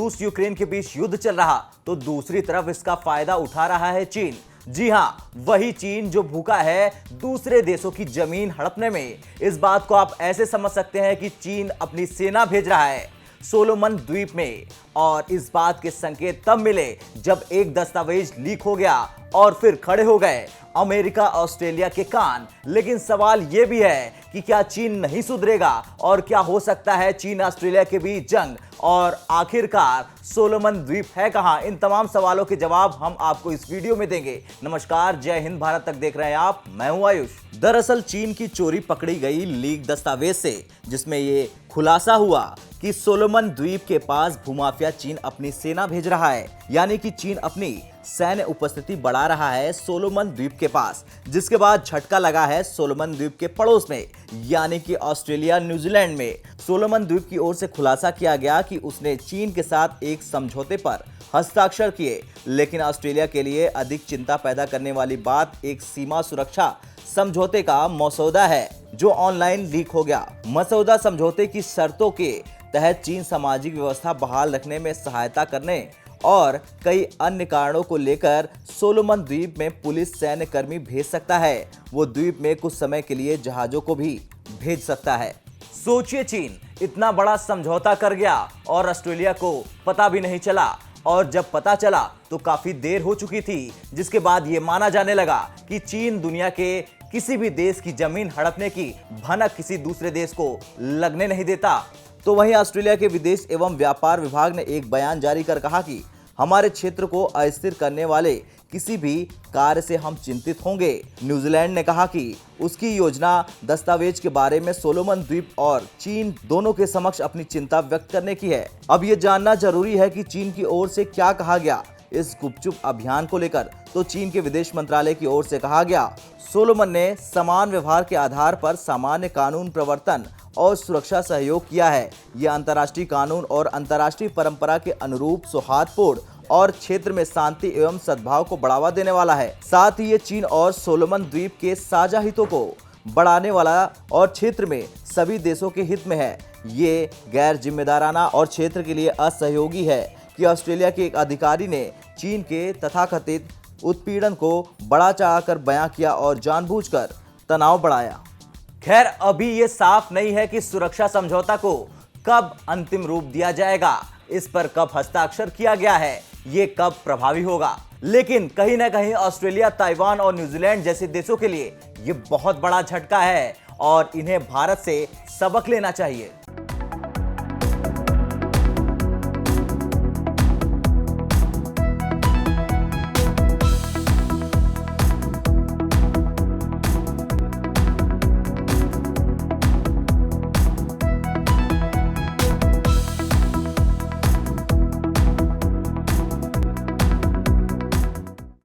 रूस यूक्रेन के बीच युद्ध चल रहा तो दूसरी तरफ इसका फायदा उठा रहा है चीन। जी हां, वही चीन जो भूखा है दूसरे देशों की जमीन हड़पने में। इस बात को आप ऐसे समझ सकते हैं कि चीन अपनी सेना भेज रहा है सोलोमन द्वीप में, और इस बात के संकेत तब मिले जब एक दस्तावेज लीक हो गया और फिर खड़े हो गए अमेरिका ऑस्ट्रेलिया के कान। लेकिन सवाल यह भी है कि क्या चीन नहीं सुधरेगा और क्या हो सकता है चीन ऑस्ट्रेलिया के बीच जंग, और आखिरकार सोलोमन द्वीप है कहां? इन तमाम सवालों के जवाब हम आपको इस वीडियो में देंगे। नमस्कार, जय हिंद, भारत तक देख रहे हैं आप, मैं हूं आयुष। दरअसल चीन की चोरी पकड़ी गई लीक दस्तावेज से, जिसमें ये खुलासा हुआ कि सोलोमन द्वीप के पास भूमाफिया चीन अपनी सेना भेज रहा है, यानी कि चीन अपनी सैन्य उपस्थिति बढ़ा रहा है सोलोमन द्वीप के पास, जिसके बाद झटका लगा है सोलोमन द्वीप के पड़ोस में, यानी कि ऑस्ट्रेलिया न्यूजीलैंड में। सोलोमन द्वीप की ओर से खुलासा किया गया कि उसने चीन के साथ एक समझौते पर हस्ताक्षर किए, लेकिन ऑस्ट्रेलिया के लिए अधिक चिंता पैदा करने वाली बात एक सीमा सुरक्षा समझौते का मसौदा है जो ऑनलाइन लीक हो गया। मसौदा समझौते की शर्तों के तहत चीन सामाजिक व्यवस्था बहाल रखने में सहायता करने और कई अन्य कारणों को लेकर सोलोमन द्वीप में पुलिस सैन्य कर्मी भेज सकता है। वो द्वीप में कुछ समय के लिए जहाजों को भी भेज सकता है। सोचिए, चीन इतना बड़ा समझौता कर गया और ऑस्ट्रेलिया को पता भी नहीं चला, और जब पता चला तो काफी देर हो चुकी थी, जिसके बाद ये माना जाने लगा कि चीन दुनिया के किसी भी देश की जमीन हड़पने की भनक किसी दूसरे देश को लगने नहीं देता। तो वहीं ऑस्ट्रेलिया के विदेश एवं व्यापार विभाग ने एक बयान जारी कर कहा कि हमारे क्षेत्र को अस्थिर करने वाले किसी भी कार्य से हम चिंतित होंगे। न्यूजीलैंड ने कहा कि उसकी योजना दस्तावेज के बारे में सोलोमन द्वीप और चीन दोनों के समक्ष अपनी चिंता व्यक्त करने की है। अब ये जानना जरूरी है कि चीन की ओर से क्या कहा गया इस गुपचुप अभियान को लेकर। तो चीन के विदेश मंत्रालय की ओर से कहा गया, सोलोमन ने समान व्यवहार के आधार पर सामान्य कानून प्रवर्तन और सुरक्षा सहयोग किया है। यह अंतर्राष्ट्रीय कानून और अंतर्राष्ट्रीय परंपरा के अनुरूप सौहार्दपूर्ण और क्षेत्र में शांति एवं सद्भाव को बढ़ावा देने वाला है। साथ ही ये चीन और सोलोमन द्वीप के साझा हितों को बढ़ाने वाला और क्षेत्र में सभी देशों के हित में है। ये गैर जिम्मेदाराना और क्षेत्र के लिए असहयोगी है कि ऑस्ट्रेलिया के एक अधिकारी ने चीन के तथाकथित उत्पीड़न को बढ़ा चढ़ाकर बयां किया और जानबूझकर तनाव बढ़ाया। खैर, अभी ये साफ नहीं है कि सुरक्षा समझौता को कब अंतिम रूप दिया जाएगा, इस पर कब हस्ताक्षर किया गया है, ये कब प्रभावी होगा। लेकिन कहीं ना कहीं ऑस्ट्रेलिया, ताइवान और न्यूजीलैंड जैसे देशों के लिए ये बहुत बड़ा झटका है और इन्हें भारत से सबक लेना चाहिए।